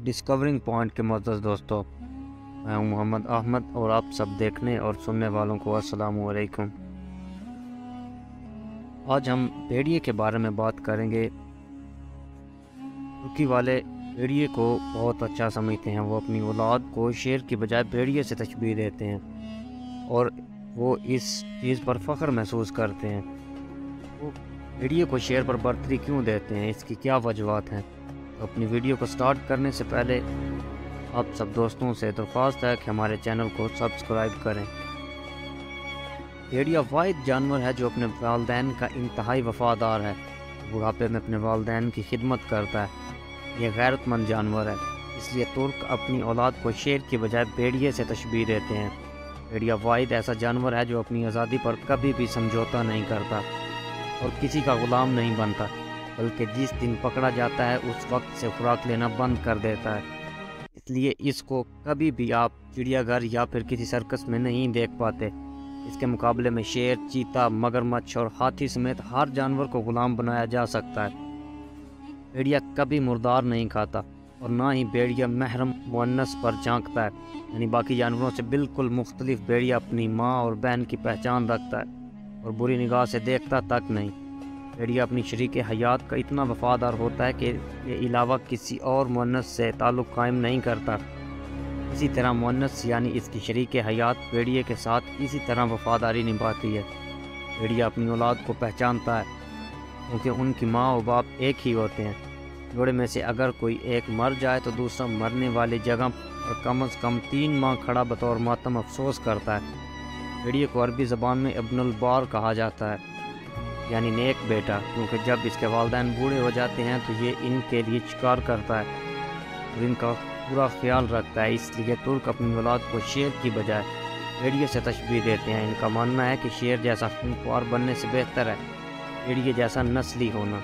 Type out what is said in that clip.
Discovering point کے معزز دوستو، میں ہوں محمد احمد اور آپ سب دیکھنے اور سننے والوں کو السلام علیکم۔ آج ہم بھیڑیے کے بارے میں بات کریں گے۔ ترکی والے بھیڑیے کو بہت اچھا سمجھتے ہیں، وہ اپنی اولاد کو شیر کی بجائے بھیڑیے سے تشبیہ دیتے ہیں اور وہ اس چیز پر فخر محسوس کرتے ہیں۔ وہ بھیڑیے کو شیر پر برتری کیوں دیتے ہیں، اس کی کیا وجوہات ہیں؟ تو اپنی ویڈیو کو سٹارٹ کرنے سے پہلے آپ سب دوستوں سے درخواست ہے کہ ہمارے چینل کو سبسکرائب کریں۔ بھیڑیا واحد جانور ہے جو اپنے والدین کا انتہائی وفادار ہے، بڑھاپے میں اپنے والدین کی خدمت کرتا ہے۔ یہ غیرت مند جانور ہے، اس لیے ترک اپنی اولاد کو شیر کی بجائے بھیڑیے سے تشبیہ دیتے ہیں۔ بھیڑیا واحد ایسا جانور ہے جو اپنی آزادی پر کبھی بھی سمجھوتا نہیں کرتا اور کسی کا غلام نہیں بنتا، بلکہ جس دن پکڑا جاتا ہے اس وقت سے خوراک لینا بند کر دیتا ہے۔ اس لیے اس کو کبھی بھی آپ چڑیا گھر یا پھر کسی سرکس میں نہیں دیکھ پاتے۔ اس کے مقابلے میں شیر، چیتا، مگرمچھ اور ہاتھی سمیت ہر جانور کو غلام بنایا جا سکتا ہے۔ بھیڑیا کبھی مردار نہیں کھاتا اور نہ ہی بھیڑیا محرم مؤنث پر جھانکتا ہے، یعنی باقی جانوروں سے بالکل مختلف بھیڑیا اپنی ماں اور بہن کی پہچان رکھتا ہے اور بری نگاہ سے دیکھتا تک نہیں۔ بھیڑیا اپنی شریک حیات کا اتنا وفادار ہوتا ہے کہ یہ علاوہ کسی اور مؤنث سے تعلق قائم نہیں کرتا۔ اسی طرح مؤنث یعنی اس کی شریک حیات بھیڑیے کے ساتھ اسی طرح وفاداری نبھاتی ہے۔ بھیڑیا اپنی اولاد کو پہچانتا ہے کیونکہ ان کی ماں و باپ ایک ہی ہوتے ہیں۔ جوڑے میں سے اگر کوئی ایک مر جائے تو دوسرا مرنے والی جگہ پر کم از کم 3 ماہ کھڑا بطور ماتم افسوس کرتا ہے۔ بھیڑیے کو عربی زبان میں ابن البار کہا جاتا ہے، یعنی نیک بیٹا، کیونکہ جب اس کے والدین بوڑھے ہو جاتے ہیں تو یہ ان کے لیے شکار کرتا ہے اور ان کا پورا خیال رکھتا ہے۔ اس لیے ترک اپنی اولاد کو شیر کی بجائے بھیڑیے سے تشبیہ دیتے ہیں۔ ان کا ماننا ہے کہ شیر جیسا خونخوار بننے سے بہتر ہے بھیڑیے جیسا نسلی ہونا۔